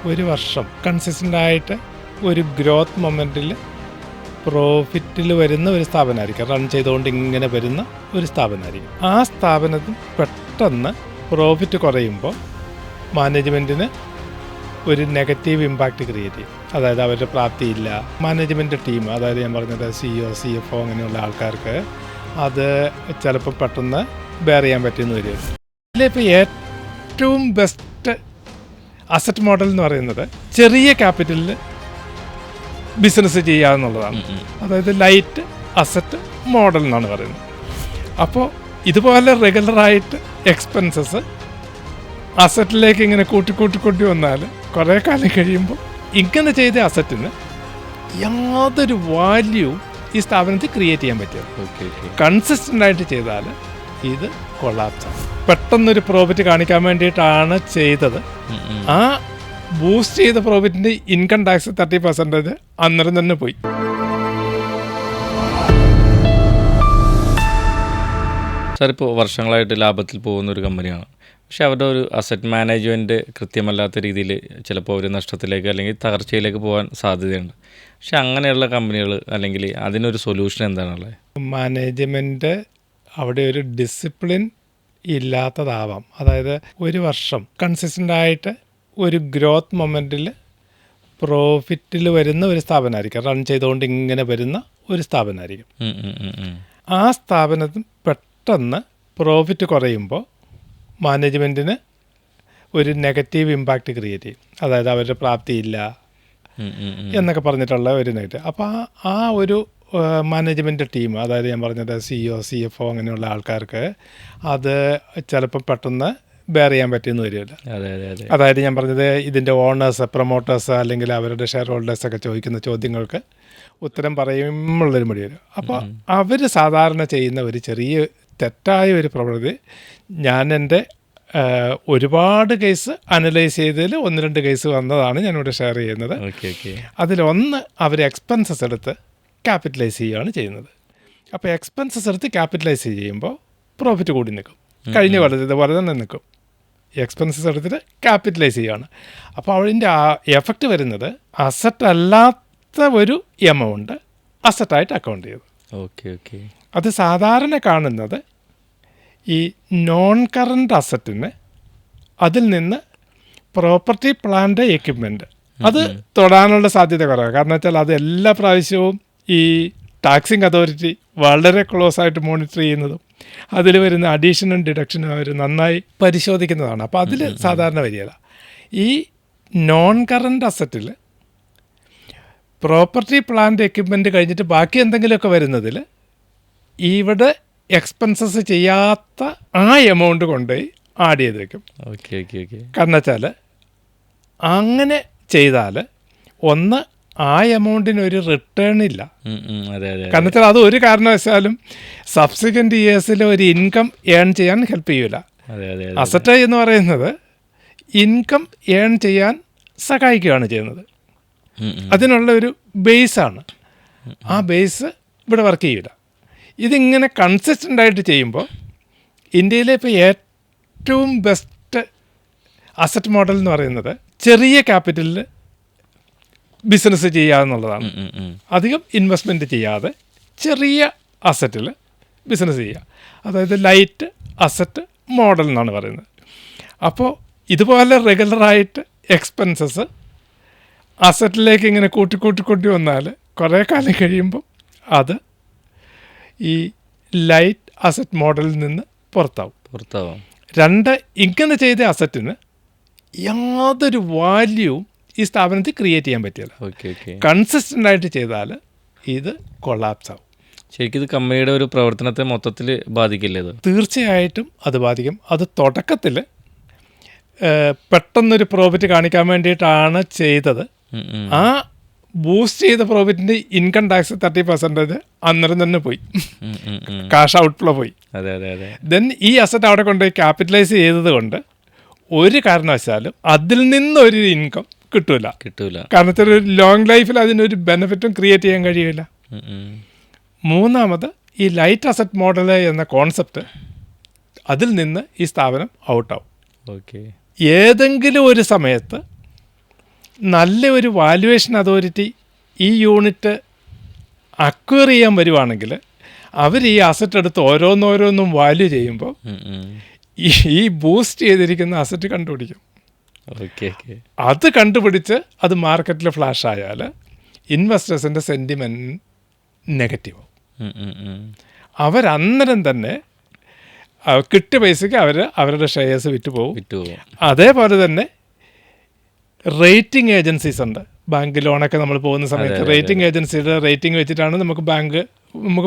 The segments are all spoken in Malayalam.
ഒരു വർഷം കൺസിസ്റ്റൻ്റ് ആയിട്ട് ഒരു ഗ്രോത്ത് മൊമെൻറ്റിൽ പ്രോഫിറ്റിൽ വരുന്ന ഒരു സ്ഥാപനമായിരിക്കും, റൺ ചെയ്തുകൊണ്ട് ഇങ്ങനെ വരുന്ന ഒരു സ്ഥാപനമായിരിക്കും. ആ സ്ഥാപനത്തിൽ പെട്ടെന്ന് പ്രോഫിറ്റ് കുറയുമ്പോൾ മാനേജ്മെൻറ്റിന് ഒരു നെഗറ്റീവ് ഇമ്പാക്റ്റ് ക്രിയേറ്റ് ചെയ്യും. അതായത് അവരുടെ പ്രാപ്തിയില്ല. മാനേജ്മെൻറ്റ് ടീം, അതായത് ഞാൻ പറഞ്ഞത് CEO, CFO അങ്ങനെയുള്ള ആൾക്കാർക്ക് അത് ചിലപ്പോൾ പെട്ടെന്ന് ബെയർ ചെയ്യാൻ പറ്റുമെന്ന് വരും. ഇതിലിപ്പോൾ ഏറ്റവും ബെസ്റ്റ് അസറ്റ് മോഡൽ എന്ന് പറയുന്നത് ചെറിയ ക്യാപിറ്റലിൽ ബിസിനസ് ചെയ്യുക എന്നുള്ളതാണ്. അതായത് ലൈറ്റ് അസറ്റ് മോഡൽ എന്നാണ് പറയുന്നത്. അപ്പോൾ ഇതുപോലെ റെഗുലറായിട്ട് എക്സ്പെൻസസ് അസറ്റിലേക്ക് ഇങ്ങനെ കൂട്ടി വന്നാൽ കുറേ കാലം കഴിയുമ്പോൾ ഇങ്ങനെ ചെയ്ത അസറ്റിന് യാതൊരു വാല്യൂ ഈ സ്ഥാപനത്തിൽ ക്രിയേറ്റ് ചെയ്യാൻ പറ്റില്ല. കൺസിസ്റ്റൻ്റ് ആയിട്ട് ചെയ്താൽ ഇത് കൊളാപ്സാണ്. പെട്ടെന്നൊരു പ്രോഫിറ്റ് കാണിക്കാൻ വേണ്ടിയിട്ടാണ് ചെയ്തത്. ആ ബൂസ്റ്റ് ചെയ്ത പ്രോഫിറ്റിൻ്റെ ഇൻകം ടാക്സ് 30% അന്നേരം തന്നെ പോയി. സാർ, ഇപ്പോൾ വർഷങ്ങളായിട്ട് ലാഭത്തിൽ പോകുന്ന ഒരു കമ്പനിയാണ്. പക്ഷെ അവരുടെ ഒരു അസറ്റ് മാനേജ്മെൻറ്റ് കൃത്യമല്ലാത്ത രീതിയിൽ ചിലപ്പോൾ ഒരു നഷ്ടത്തിലേക്ക് അല്ലെങ്കിൽ തകർച്ചയിലേക്ക് പോകാൻ സാധ്യതയുണ്ട്. പക്ഷെ അങ്ങനെയുള്ള കമ്പനികൾ അല്ലെങ്കിൽ അതിനൊരു സൊല്യൂഷൻ എന്താണുള്ളത്? മാനേജ്മെൻറ്റ് അവിടെ ഒരു ഡിസിപ്ലിൻ ഇല്ലാത്തതാവാം. അതായത് ഒരു വർഷം കൺസിസ്റ്റൻ്റ് ആയിട്ട് ഒരു ഗ്രോത്ത് മൊമെൻറ്റിൽ പ്രോഫിറ്റിൽ വരുന്ന ഒരു സ്ഥാപനമായിരിക്കും, റൺ ചെയ്തുകൊണ്ട് ഇങ്ങനെ വരുന്ന ഒരു സ്ഥാപനമായിരിക്കും. ആ സ്ഥാപനത്തിൽ പെട്ടെന്ന് പ്രോഫിറ്റ് കുറയുമ്പോൾ മാനേജ്മെൻറ്റിന് ഒരു നെഗറ്റീവ് ഇമ്പാക്റ്റ് ക്രിയേറ്റ് ചെയ്യും. അതായത് അവരുടെ പ്രാപ്തിയില്ല എന്നൊക്കെ പറഞ്ഞിട്ടുള്ള ഒരു നെഗറ്റീവ്. അപ്പോൾ ആ ഒരു മാനേജ്മെൻറ്റ് ടീം, അതായത് ഞാൻ പറഞ്ഞത് CEO, CFO അങ്ങനെയുള്ള ആൾക്കാർക്ക് അത് ചിലപ്പോൾ പെട്ടെന്ന് ബെയർ ചെയ്യാൻ പറ്റുമെന്ന് വരില്ല. അതായത് ഞാൻ പറഞ്ഞത് ഇതിൻ്റെ ഓണേഴ്സ്, പ്രൊമോട്ടേഴ്സ് അല്ലെങ്കിൽ അവരുടെ ഷെയർ ഹോൾഡേഴ്സൊക്കെ ചോദിക്കുന്ന ചോദ്യങ്ങൾക്ക് ഉത്തരം പറയുമ്പോഴുള്ളൊരു മടി വരും. അപ്പോൾ അവർ സാധാരണ ചെയ്യുന്ന ഒരു ചെറിയ തെറ്റായ ഒരു പ്രവണത, ഞാൻ എൻ്റെ ഒരുപാട് കേസ് അനലൈസ് ചെയ്തതിൽ 1-2 കേസ് വന്നതാണ് ഞാനിവിടെ ഷെയർ ചെയ്യുന്നത്. അതിലൊന്ന്, അവർ എക്സ്പെൻസസ് എടുത്ത് ക്യാപിറ്റലൈസ് ചെയ്യുകയാണ് ചെയ്യുന്നത്. അപ്പോൾ എക്സ്പെൻസസ് എടുത്ത് ക്യാപിറ്റലൈസ് ചെയ്യുമ്പോൾ പ്രോഫിറ്റ് കൂടി നിൽക്കും, കഴിഞ്ഞ കൊല്ലത്തെ പോലെ തന്നെ നിൽക്കും. എക്സ്പെൻസസ് എടുത്തിട്ട് ക്യാപിറ്റലൈസ് ചെയ്യുകയാണ്. അപ്പോൾ അതിൻ്റെ എഫക്റ്റ് വരുന്നത് അസറ്റ് അല്ലാത്ത ഒരു എമൗണ്ട് അസറ്റായിട്ട് അക്കൗണ്ട് ചെയ്തു. അത് സാധാരണ കാണുന്നത് ഈ നോൺ കറണ്ട് അസറ്റിന് അതിൽ നിന്ന് പ്രോപ്പർട്ടി, പ്ലാന്റ്, എക്യുപ്മെൻറ്റ് അത് തൊടാനുള്ള സാധ്യത കുറവാണ്. കാരണം വെച്ചാൽ അത് എല്ലാ പ്രാവശ്യവും ഈ ടാക്സിങ് അതോറിറ്റി വളരെ ക്ലോസ് ആയിട്ട് മോണിറ്റർ ചെയ്യുന്നതും അതിൽ വരുന്ന അഡീഷനും ഡിഡക്ഷനും അവർ നന്നായി പരിശോധിക്കുന്നതാണ്. അപ്പോൾ അതിൽ സാധാരണ വരികയില്ല. ഈ നോൺ കറണ്ട് അസറ്റിൽ പ്രോപ്പർട്ടി, പ്ലാന്റ്, എക്യുപ്മെൻറ്റ് കഴിഞ്ഞിട്ട് ബാക്കി എന്തെങ്കിലുമൊക്കെ വരുന്നതിൽ ഇവിടെ എക്സ്പെൻസസ് ചെയ്യാത്ത ആ എമൗണ്ട് കൊണ്ടുപോയി ആഡ് ചെയ്ത് വെക്കും. കാരണം വെച്ചാൽ അങ്ങനെ ചെയ്താൽ ഒന്ന്, ആ എമൗണ്ടിനൊരു റിട്ടേൺ ഇല്ല. കാരണം വെച്ചാൽ അത് ഒരു കാരണവശാലും സബ്സിക്വൻറ്റ് ഇയേഴ്സിൽ ഒരു ഇൻകം ഏൺ ചെയ്യാൻ ഹെൽപ്പ് ചെയ്യില്ല. അസറ്റ് എന്ന് പറയുന്നത് ഇൻകം ഏൺ ചെയ്യാൻ സഹായിക്കുകയാണ് ചെയ്യുന്നത്. അതിനുള്ള ഒരു ബേസാണ്. ആ ബേസ് ഇവിടെ വർക്ക് ചെയ്യില്ല. ഇതിങ്ങനെ കൺസിസ്റ്റൻ്റ് ആയിട്ട് ചെയ്യുമ്പോൾ ഇന്ത്യയിലെ ഇപ്പോൾ ഏറ്റവും ബെസ്റ്റ് അസറ്റ് മോഡൽ എന്ന് പറയുന്നത് ചെറിയ ക്യാപിറ്റലിൽ ബിസിനസ് ചെയ്യുക എന്നുള്ളതാണ്. അധികം ഇൻവെസ്റ്റ്മെൻറ്റ് ചെയ്യാതെ ചെറിയ അസറ്റിൽ ബിസിനസ് ചെയ്യുക, അതായത് ലൈറ്റ് അസറ്റ് മോഡൽ എന്നാണ് പറയുന്നത്. അപ്പോൾ ഇതുപോലെ റെഗുലറായിട്ട് എക്സ്പെൻസസ് അസറ്റിലേക്ക് ഇങ്ങനെ കൂട്ടി വന്നാൽ കുറേ കാലം കഴിയുമ്പോൾ അത് ഈ ലൈറ്റ് അസറ്റ് മോഡലിൽ നിന്ന് പുറത്താവും. 2, ഇങ്ങനെ ചെയ്ത അസറ്റിന് യാതൊരു വാല്യൂവും ഈ സ്ഥാപനത്തിൽ ക്രിയേറ്റ് ചെയ്യാൻ പറ്റില്ല. കൺസിസ്റ്റൻ്റ് ആയിട്ട് ചെയ്താൽ ഇത് കൊളാപ്സ് ആവും. ശരിക്കും ഇത് കമ്പനിയുടെ ഒരു പ്രവർത്തനത്തെ മൊത്തത്തിൽ ബാധിക്കില്ലേ? തീർച്ചയായിട്ടും അത് ബാധിക്കും. അത് തുടക്കത്തിൽ പെട്ടെന്നൊരു പ്രോഫിറ്റ് കാണിക്കാൻ വേണ്ടിയിട്ടാണ് ചെയ്തത്. ആ ബൂസ്റ്റ് ചെയ്ത പ്രോഫിറ്റിൻ്റെ ഇൻകം ടാക്സ് 30% അന്നേരം തന്നെ പോയി, കാഷ് ഔട്ട്ഫ്ലോ പോയി. ദെൻ ഈ അസറ്റ് അവിടെ കൊണ്ടുപോയി ക്യാപിറ്റലൈസ് ചെയ്തത് കൊണ്ട് ഒരു കാരണവശാലും അതിൽ നിന്നൊരു ഇൻകം കിട്ടൂല. കാരണം വെച്ചാൽ ഒരു ലോങ് ലൈഫിൽ അതിനൊരു ബെനിഫിറ്റും ക്രിയേറ്റ് ചെയ്യാൻ കഴിയില്ല. മൂന്നാമത്, ഈ ലൈറ്റ് അസറ്റ് മോഡൽ എന്ന കോൺസെപ്റ്റ് അതിൽ നിന്ന് ഈ സ്ഥാപനം ഔട്ടാവും. ഏതെങ്കിലും ഒരു സമയത്ത് നല്ല ഒരു വാല്യുവേഷൻ അതോറിറ്റി ഈ യൂണിറ്റ് അക്വയർ ചെയ്യാൻ വരുവാണെങ്കിൽ അവർ ഈ അസറ്റ് എടുത്ത് ഓരോന്നോരോന്നും വാല്യൂ ചെയ്യുമ്പോൾ ഈ ബൂസ്റ്റ് ചെയ്തിരിക്കുന്ന അസറ്റ് കണ്ടുപിടിക്കും. അത് കണ്ടുപിടിച്ച് അത് മാർക്കറ്റിൽ ഫ്ലാഷ് ആയാൽ ഇൻവെസ്റ്റേഴ്സിൻ്റെ സെൻറ്റിമെൻറ്റ് നെഗറ്റീവ് ആവും. അവരന്നേരം തന്നെ കിട്ടിയ പൈസയ്ക്ക് അവരുടെ ഷെയർസ് വിറ്റ് പോകും. അതേപോലെ തന്നെ റേറ്റിംഗ് ഏജൻസീസ് ഉണ്ട്. ബാങ്ക് ലോണൊക്കെ നമ്മൾ പോകുന്ന സമയത്ത് റേറ്റിംഗ് ഏജൻസിയുടെ റേറ്റിംഗ് വെച്ചിട്ടാണ് നമുക്ക്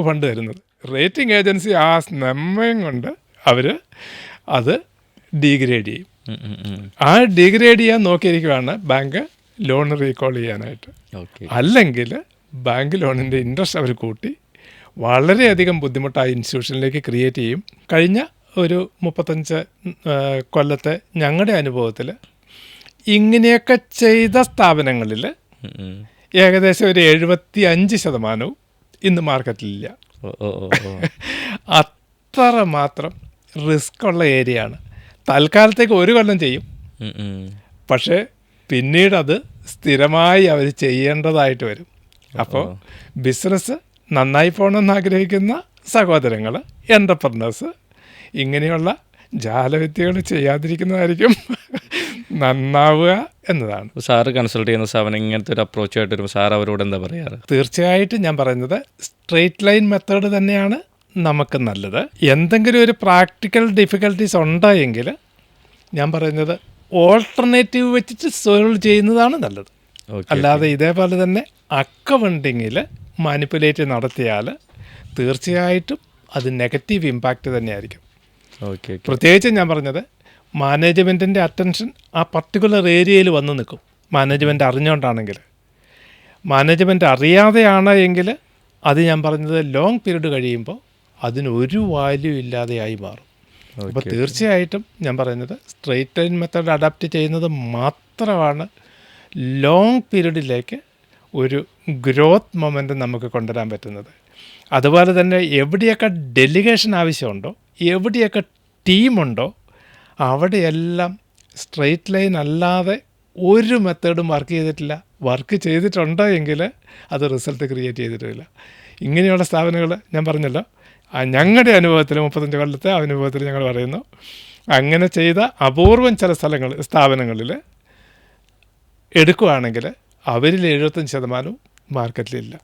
ഫണ്ട് തരുന്നത്. റേറ്റിംഗ് ഏജൻസി ആ നമ്മയും കൊണ്ട് അവർ അത് ഡീഗ്രേഡ് ചെയ്യും. ആ ഡീഗ്രേഡ് ചെയ്യാൻ നോക്കിയിരിക്കുകയാണ് ബാങ്ക് ലോൺ റീകോൾ ചെയ്യാനായിട്ട്. അല്ലെങ്കിൽ ബാങ്ക് ലോണിൻ്റെ ഇൻട്രസ്റ്റ് അവർ കൂട്ടി വളരെയധികം ബുദ്ധിമുട്ടായ ഇൻസ്റ്റിറ്റ്യൂഷനിലേക്ക് ക്രിയേറ്റ് ചെയ്യും. കഴിഞ്ഞ ഒരു 35 കൊല്ലത്തെ ഞങ്ങളുടെ അനുഭവത്തിൽ ഇങ്ങനെയൊക്കെ ചെയ്ത സ്ഥാപനങ്ങളിൽ ഏകദേശം ഒരു 75% ഇന്ന് മാർക്കറ്റിലില്ല. അത്ര മാത്രം റിസ്ക് ഉള്ള ഏരിയ ആണ്. തൽക്കാലത്തേക്ക് 1 കൊല്ലം ചെയ്യും, പക്ഷേ പിന്നീട് അത് സ്ഥിരമായി അവർ ചെയ്യേണ്ടതായിട്ട് വരും. അപ്പോൾ ബിസിനസ് നന്നായി പോകണമെന്ന് ആഗ്രഹിക്കുന്ന സഹോദരങ്ങൾ, എൻ്റർപ്രനേഴ്സ് ഇങ്ങനെയുള്ള ജാലവിദ്യകൾ ചെയ്യാതിരിക്കുന്നതായിരിക്കും നന്നാവുക എന്നതാണ്. സാറ് കൺസൾട്ട് ചെയ്യുന്ന സ്ഥാപനം ഇങ്ങനത്തെ ഒരു അപ്രോച്ചായിട്ട് വരുമ്പോൾ സാർ അവരോട് എന്താ പറയാറ്? തീർച്ചയായിട്ടും ഞാൻ പറയുന്നത് സ്ട്രെയിറ്റ് ലൈൻ മെത്തേഡ് തന്നെയാണ് നമുക്ക് നല്ലത്. എന്തെങ്കിലും ഒരു പ്രാക്ടിക്കൽ ഡിഫിക്കൽട്ടീസ് ഉണ്ടായെങ്കിൽ ഞാൻ പറയുന്നത് ഓൾട്ടർനേറ്റീവ് വെച്ചിട്ട് സോൾവ് ചെയ്യുന്നതാണ് നല്ലത്. അല്ലാതെ ഇതേപോലെ തന്നെ അക്കൗണ്ടിങ്ങിൽ മാനിപ്പുലേറ്റ് നടത്തിയാൽ തീർച്ചയായിട്ടും അത് നെഗറ്റീവ് ഇമ്പാക്റ്റ് തന്നെയായിരിക്കും. പ്രത്യേകിച്ച് ഞാൻ പറഞ്ഞത് മാനേജ്മെൻറ്റിൻ്റെ അറ്റൻഷൻ ആ പർട്ടിക്കുലർ ഏരിയയിൽ വന്ന് നിൽക്കും. മാനേജ്മെൻറ്റ് അറിഞ്ഞുകൊണ്ടാണെങ്കിൽ. മാനേജ്മെൻറ്റ് അറിയാതെയാണ് എങ്കിൽ അത് ഞാൻ പറഞ്ഞത് ലോങ് പീരീഡ് കഴിയുമ്പോൾ അതിനൊരു വാല്യൂ ഇല്ലാതെയായി മാറും. അപ്പോൾ തീർച്ചയായിട്ടും ഞാൻ പറയുന്നത് സ്ട്രെയിറ്റ് ലൈൻ മെത്തേഡ് അഡാപ്റ്റ് ചെയ്യുന്നത് മാത്രമാണ് ലോങ് പീരീഡിലേക്ക് ഒരു ഗ്രോത്ത് മൊമെൻ്റ് നമുക്ക് കൊണ്ടുവരാൻ പറ്റുന്നത്. അതുപോലെ തന്നെ എവിടെയൊക്കെ ഡെലിഗേഷൻ ആവശ്യമുണ്ടോ, എവിടെയൊക്കെ ടീമുണ്ടോ, അവിടെയെല്ലാം സ്ട്രെയിറ്റ് ലൈൻ അല്ലാതെ ഒരു മെത്തേഡും വർക്ക് ചെയ്തിട്ടില്ല. വർക്ക് ചെയ്തിട്ടുണ്ടോ എങ്കിൽ അത് റിസൾട്ട് ക്രിയേറ്റ് ചെയ്തിട്ടില്ല. ഇങ്ങനെയുള്ള സ്ഥാപനങ്ങൾ ഞാൻ പറഞ്ഞല്ലോ, ഞങ്ങളുടെ അനുഭവത്തിൽ 35 കൊല്ലത്തെ അനുഭവത്തിൽ ഞങ്ങൾ പറയുന്നു, അങ്ങനെ ചെയ്ത അപൂർവം ചില സ്ഥാപനങ്ങളിൽ എടുക്കുകയാണെങ്കിൽ അവരിൽ 75% മാർക്കറ്റിലില്ല.